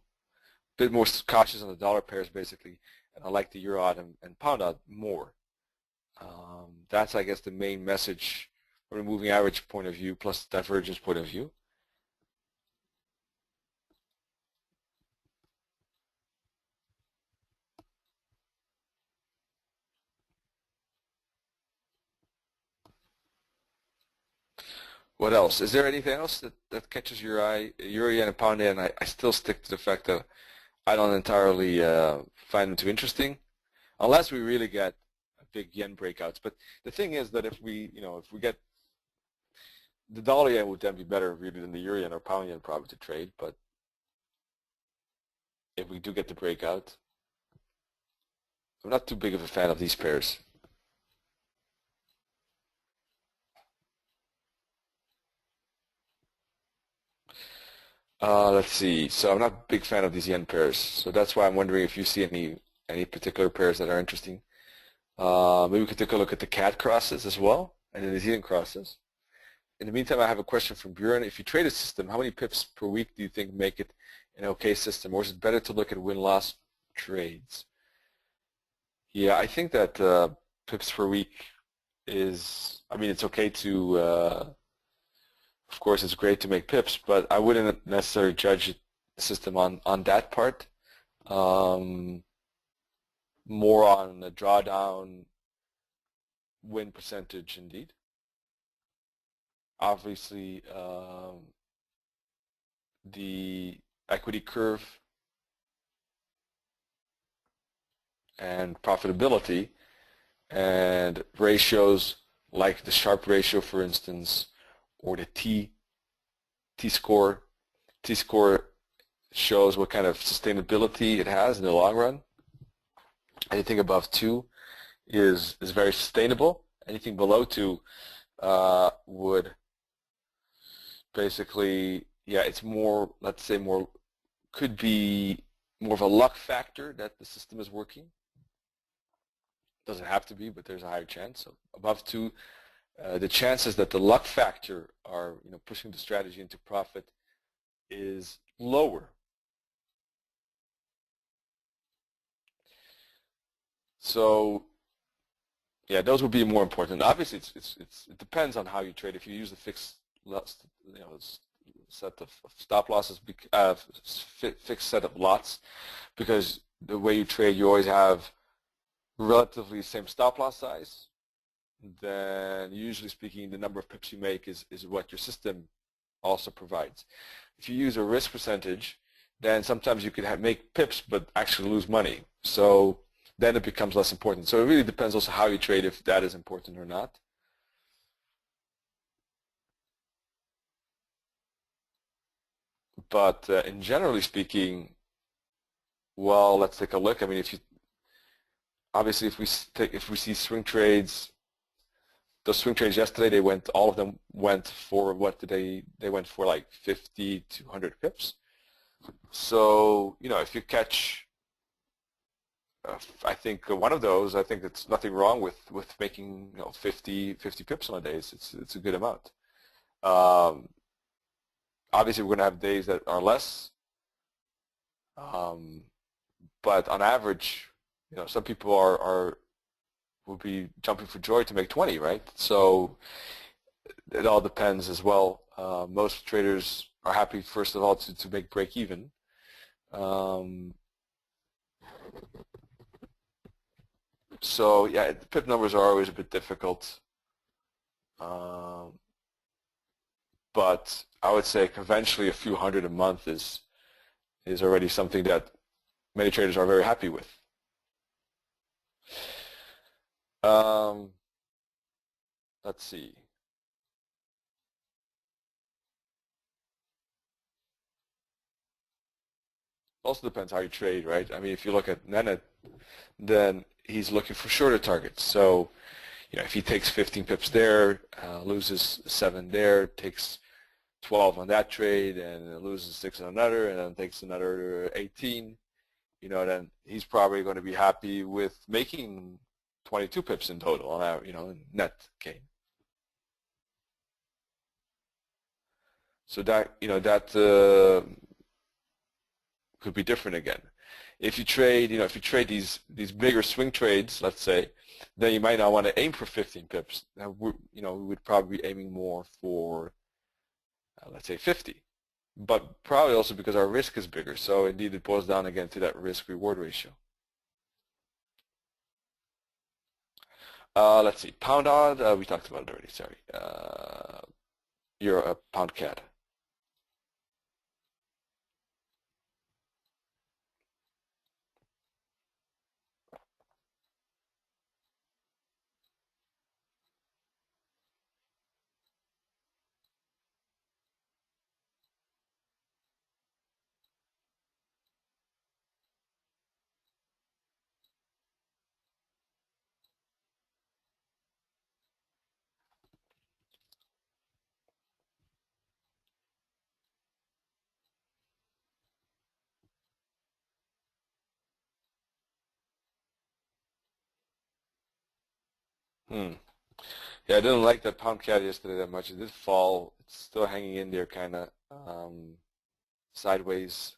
Speaker 1: a bit more cautious on the dollar pairs basically, and I like the Euro odd and pound odd more. That's, I guess, the main message from a moving average point of view plus divergence point of view. What else? Is there anything else that catches your eye? Euro yen and pound yen, I still stick to the fact that I don't entirely find them too interesting, unless we really get big yen breakouts. But the thing is that if we get the dollar yen, would then be better really than the euro yen or pound yen probably to trade. But if we do get the breakout, I'm not too big of a fan of these pairs. Let's see. So I'm not a big fan of these yen pairs. So that's why I'm wondering if you see any particular pairs that are interesting. Maybe we could take a look at the CAD crosses as well, and the New Zealand crosses. In the meantime, I have a question from Björn. If you trade a system, how many pips per week do you think make it an okay system, or is it better to look at win-loss trades? Yeah, I think that pips per week is, it's okay to, of course, it's great to make pips, but I wouldn't necessarily judge the system on that part. More on the drawdown win percentage indeed. Obviously, the equity curve and profitability and ratios like the Sharpe ratio, for instance, or the T-score. T-score shows what kind of sustainability it has in the long run. Anything above 2 is very sustainable. Anything below 2 would basically, it's more, let's say could be more of a luck factor that the system is working. Doesn't have to be, but there's a higher chance. So above 2, the chances that the luck factor are pushing the strategy into profit is lower. So Yeah, those would be more important. Obviously, it depends on how you trade. If you use a fixed set of stop losses, fixed set of lots, because the way you trade, you always have relatively the same stop loss size, then usually speaking, the number of pips you make is what your system also provides. If you use a risk percentage, then sometimes you could make pips but actually lose money. So then it becomes less important. So it really depends also how you trade, if that is important or not. But in generally speaking, well, let's take a look. I mean, if you obviously if we see swing trades, those swing trades yesterday, all of them went for what did they went for like 50 to 100 pips. So if you catch I think one of those, I think it's nothing wrong with making 50 pips on a day. It's a good amount. Obviously, we're going to have days that are less, but on average, some people will be jumping for joy to make 20, right? So it all depends as well. Most traders are happy, first of all, to make break even. So yeah, the pip numbers are always a bit difficult, but I would say conventionally a few hundred a month is already something that many traders are very happy with. Let's see. Also depends how you trade, right? I mean, if you look at Nennet, then he's looking for shorter targets. So, if he takes 15 pips there, loses 7 there, takes 12 on that trade, and loses 6 on another, and then takes another 18, then he's probably going to be happy with making 22 pips in total on our, net gain. So that, could be different again. If you trade, these bigger swing trades, let's say, then you might not want to aim for 15 pips. Now, we would probably be aiming more for, let's say, 50. But probably also because our risk is bigger. So indeed, it boils down again to that risk-reward ratio. Let's see, pound odd, we talked about it already, sorry. You're a pound CAD. Yeah, I didn't like that pound CAD yesterday that much. It did fall. It's still hanging in there kind of sideways.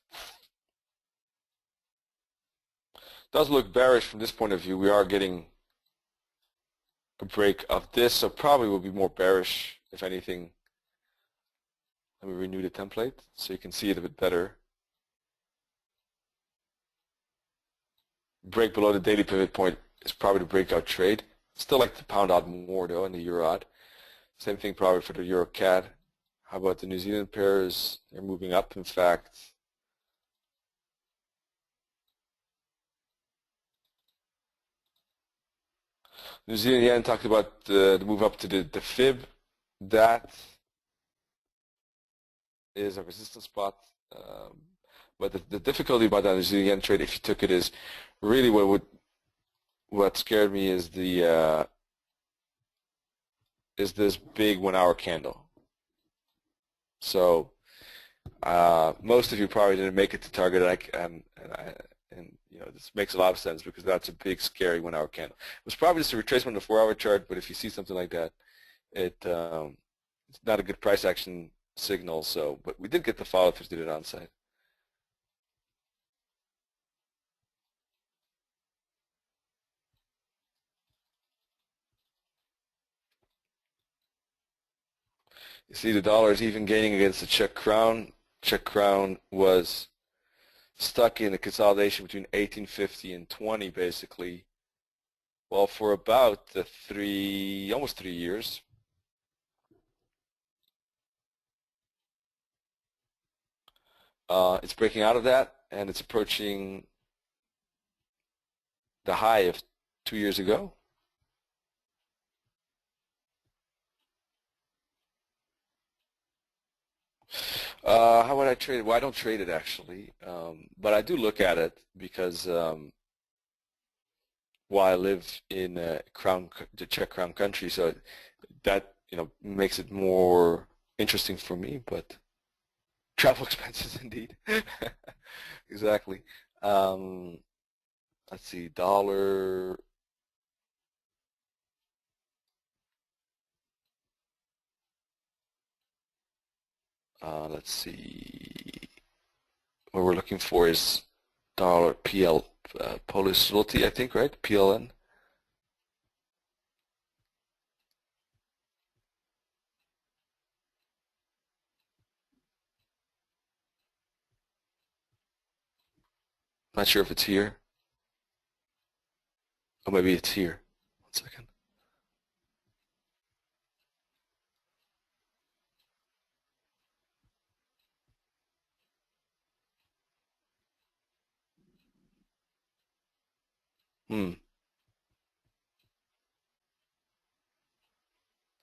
Speaker 1: Does look bearish from this point of view. We are getting a break of this, so probably will be more bearish, if anything. Let me renew the template so you can see it a bit better. Break below the daily pivot point is probably the breakout trade. Still like the pound odd more though, and the euro odd. Same thing probably for the euro CAD. How about the New Zealand pairs? They're moving up, in fact. New Zealand yen talked about the move up to the fib. That is a resistance spot. But the difficulty about that New Zealand yen trade, if you took it, is really what scared me is this big 1 hour candle. So most of you probably didn't make it to target, and this makes a lot of sense because that's a big scary 1 hour candle. It was probably just a retracement on the 4 hour chart, but if you see something like that, it's not a good price action signal. So, but we did get the follow through to the downside. You see the dollar is even gaining against the Czech crown. Czech crown was stuck in a consolidation between 1850 and 20 basically. Well, for about almost 3 years. It's breaking out of that, and it's approaching the high of 2 years ago. How would I trade it? Well, I don't trade it actually, but I do look at it because while I live in the Czech crown country, so that makes it more interesting for me. But travel expenses indeed, exactly. Let's see, dollar. Let's see. What we're looking for is dollar PL, Polish zloty, I think, right? PLN. Not sure if it's here. Oh, maybe it's here. 1 second.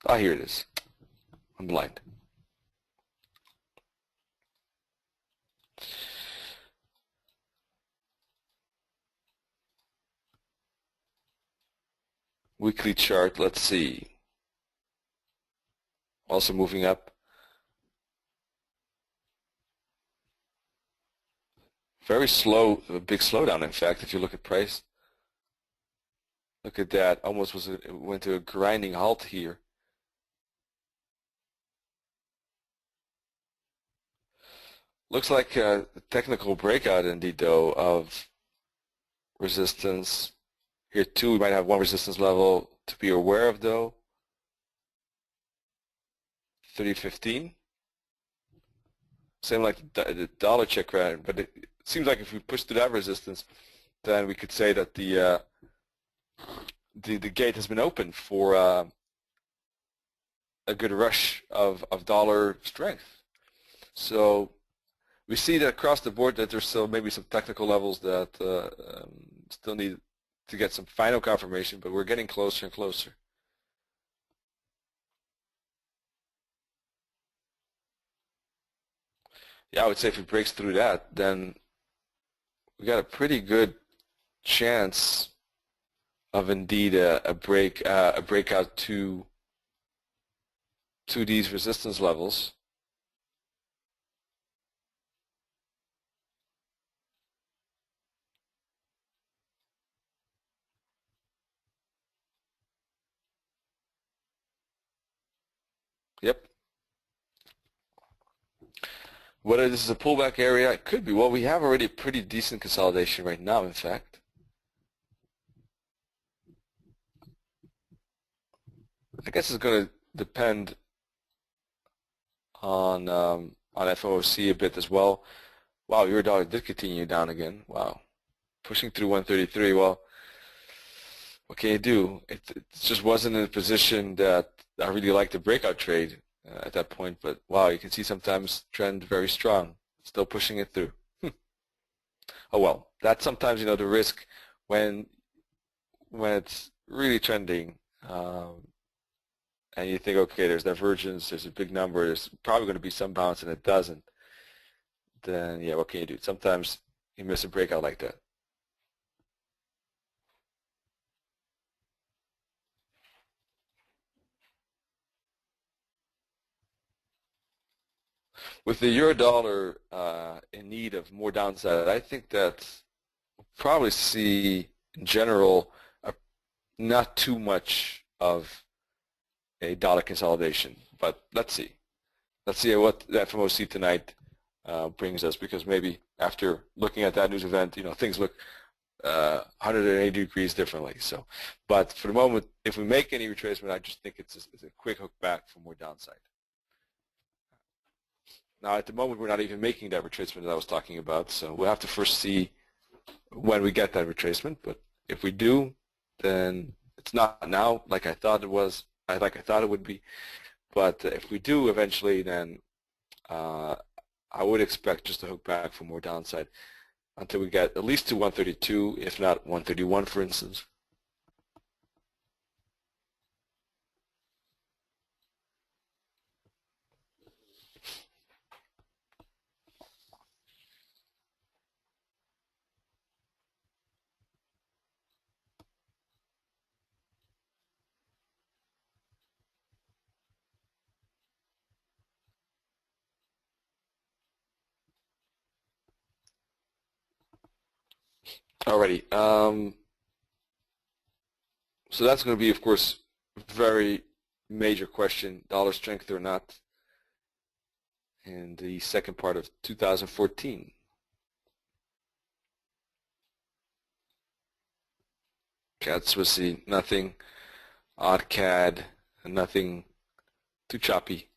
Speaker 1: Ah, here it is. I'm blind. Weekly chart, let's see. Also moving up. Very slow, a big slowdown, in fact, if you look at price. Look at that, almost went to a grinding halt here. Looks like a technical breakout indeed, though, of resistance. Here too, we might have one resistance level to be aware of, though. 30.15. Same like the dollar Czech crown, but it seems like if we push to that resistance, then we could say that the gate has been opened for a good rush of dollar strength. So we see that across the board that there's still maybe some technical levels that still need to get some final confirmation, but we're getting closer and closer. Yeah, I would say if it breaks through that, then we got a pretty good chance of indeed a breakout to these resistance levels. Yep. Whether this is a pullback area, it could be. Well, we have already a pretty decent consolidation right now, in fact. I guess it's going to depend on FOMC a bit as well. Wow, euro dollar did continue down again. Wow, pushing through 133. Well, what can you do? It just wasn't in a position that I really liked the breakout trade at that point. But wow, you can see sometimes trend very strong, still pushing it through. Oh well, that's sometimes the risk when it's really trending. And you think, okay, there's divergence, there's a big number, there's probably going to be some bounce, and it doesn't, then yeah, what can you do? Sometimes you miss a breakout like that. With the euro dollar in need of more downside, I think that we'll probably see, in general, not too much of a dollar consolidation. But let's see. Let's see what the FOMC tonight brings us, because maybe after looking at that news event, things look 180 degrees differently. So, but for the moment, if we make any retracement, I just think it's a quick hook back for more downside. Now at the moment we're not even making that retracement that I was talking about, so we'll have to first see when we get that retracement. But if we do, then it's not now like I thought it was, like I thought it would be. But if we do eventually, then I would expect just to hook back for more downside until we get at least to 132, if not 131, for instance. Alrighty. So that's going to be, of course, very major question, dollar strength or not, in the second part of 2014. CAD Swissy, nothing. Odd CAD, nothing too choppy.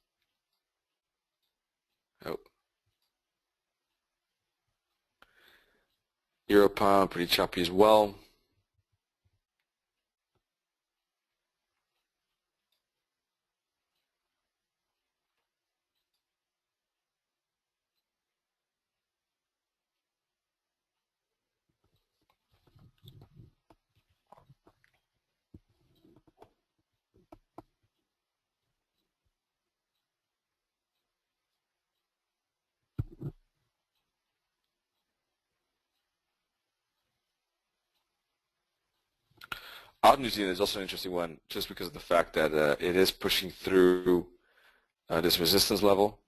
Speaker 1: Oh. Euro pound, pretty choppy as well. Out New Zealand is also an interesting one, just because of the fact that it is pushing through this resistance level.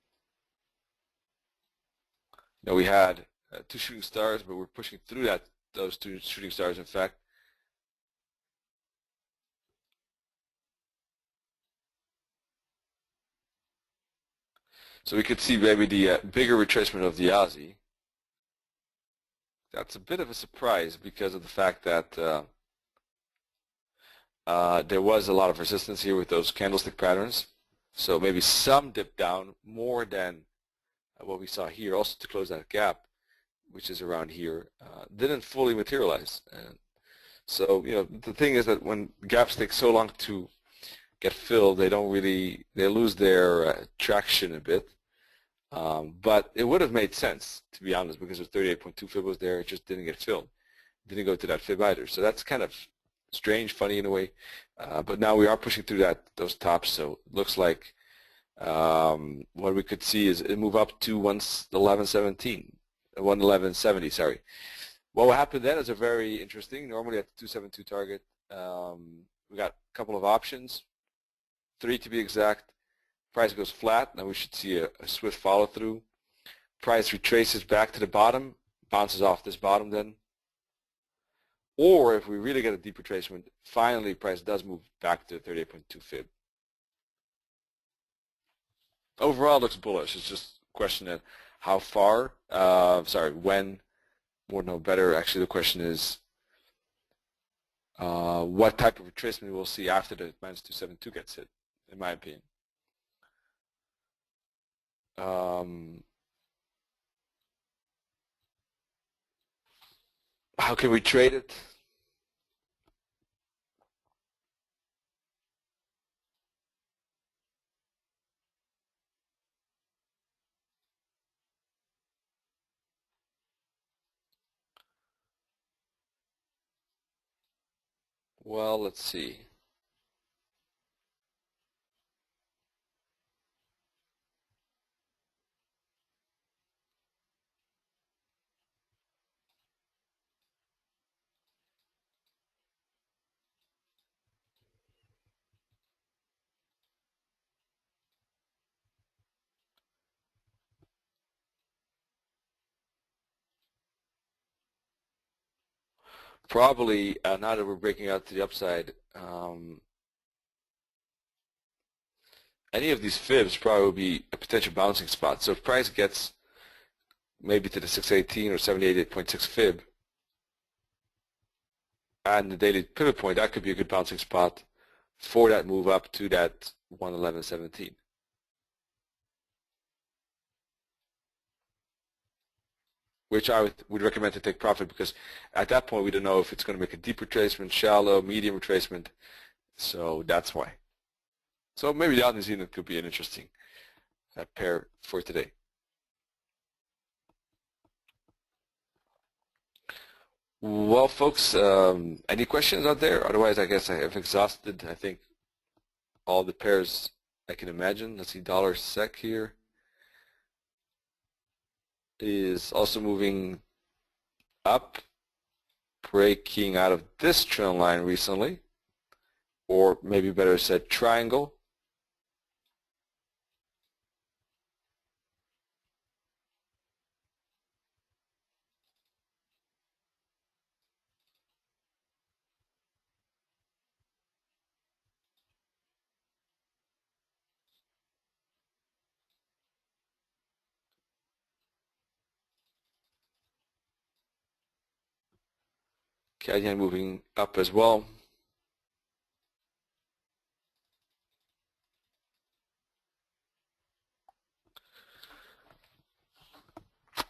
Speaker 1: Now we had two shooting stars, but we're pushing through those two shooting stars, in fact. So we could see maybe the bigger retracement of the Aussie. That's a bit of a surprise because of the fact that there was a lot of resistance here with those candlestick patterns. So maybe some dip down more than what we saw here, also to close that gap, which is around here, didn't fully materialize. So, you know, the thing is that when gaps take so long to get filled, they lose their traction a bit. But it would have made sense, to be honest, because the 38.2 fib was there, it just didn't get filled. Didn't go to that fib either. So that's kind of strange, funny in a way. But now we are pushing through those tops, so it looks like what we could see is it move up to 111.70, sorry. What will happen then is very interesting. Normally at the 272 target, we got a couple of options, 3 to be exact. Price goes flat, now we should see a swift follow through. Price retraces back to the bottom, bounces off this bottom then. Or if we really get a deep retracement, finally price does move back to 38.2 fib. Overall it looks bullish. It's just a question of how far, when, or no better, actually the question is what type of retracement we'll see after the minus 272 gets hit, in my opinion. How can we trade it? Well, let's see. Probably now that we're breaking out to the upside, any of these fibs probably will be a potential bouncing spot. So if price gets maybe to the 618 or 788.6 fib and the daily pivot point, that could be a good bouncing spot for that move up to that 111.17. which I would recommend to take profit, because at that point we don't know if it's going to make a deep retracement, shallow, medium retracement. So that's why. So maybe the New Zealand could be an interesting pair for today. Well, folks, any questions out there? Otherwise, I guess I have exhausted, I think, all the pairs I can imagine. Let's see, dollar SEK here is also moving up, breaking out of this trend line recently, or maybe better said, triangle. CAD moving up as well.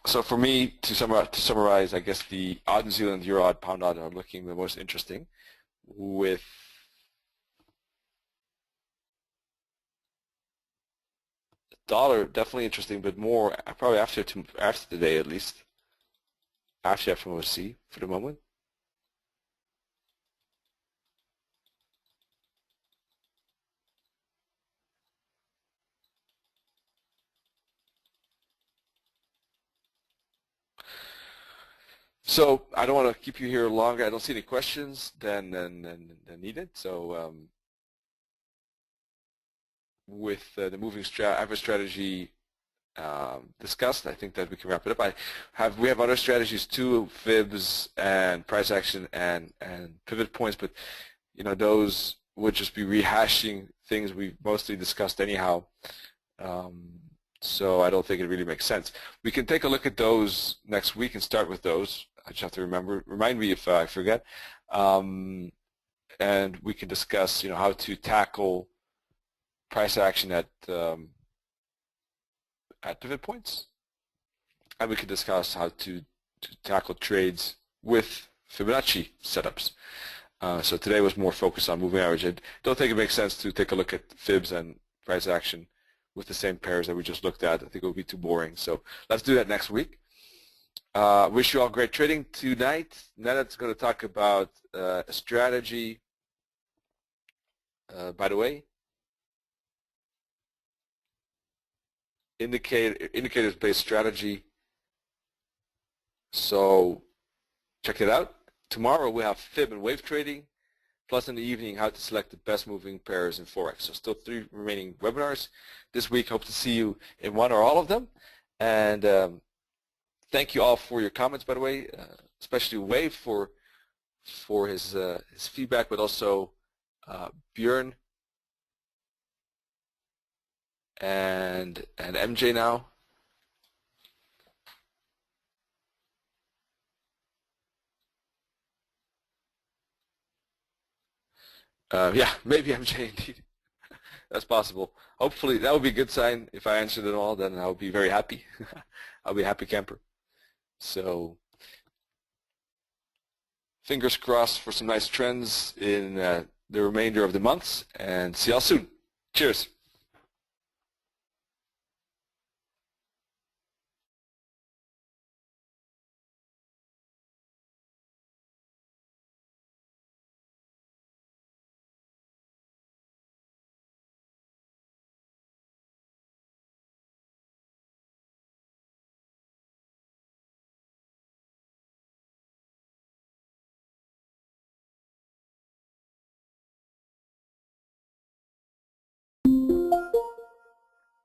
Speaker 1: So for me, to summarize, I guess the odd New Zealand, Euro odd, pound odd are looking the most interesting, with dollar definitely interesting, but more probably after today at least, after FOMC for the moment. So I don't want to keep you here longer. I don't see any questions than needed. So with the moving average strategy discussed, I think that we can wrap it up. We have other strategies too, fibs and price action and pivot points, but you know, those would just be rehashing things we've mostly discussed anyhow. So I don't think it really makes sense. We can take a look at those next week and start with those. I just have to remind me if I forget. And we can discuss, you know, how to tackle price action at pivot points. And we can discuss how to tackle trades with Fibonacci setups. So today was more focused on moving average. I don't think it makes sense to take a look at fibs and price action with the same pairs that we just looked at. I think it would be too boring. So let's do that next week. Wish you all great trading tonight. Nanet's going to talk about a strategy. By the way, indicators-based strategy. So check it out. Tomorrow we have fib and wave trading, plus in the evening how to select the best moving pairs in Forex. So still 3 remaining webinars this week. Hope to see you in one or all of them. And thank you all for your comments, by the way, especially Wave for his feedback, but also Björn and MJ now. Yeah, maybe MJ indeed. That's possible. Hopefully, that would be a good sign. If I answered it all, then I'll be very happy. I'll be a happy camper. So, fingers crossed for some nice trends in the remainder of the months, and see y'all soon. Cheers.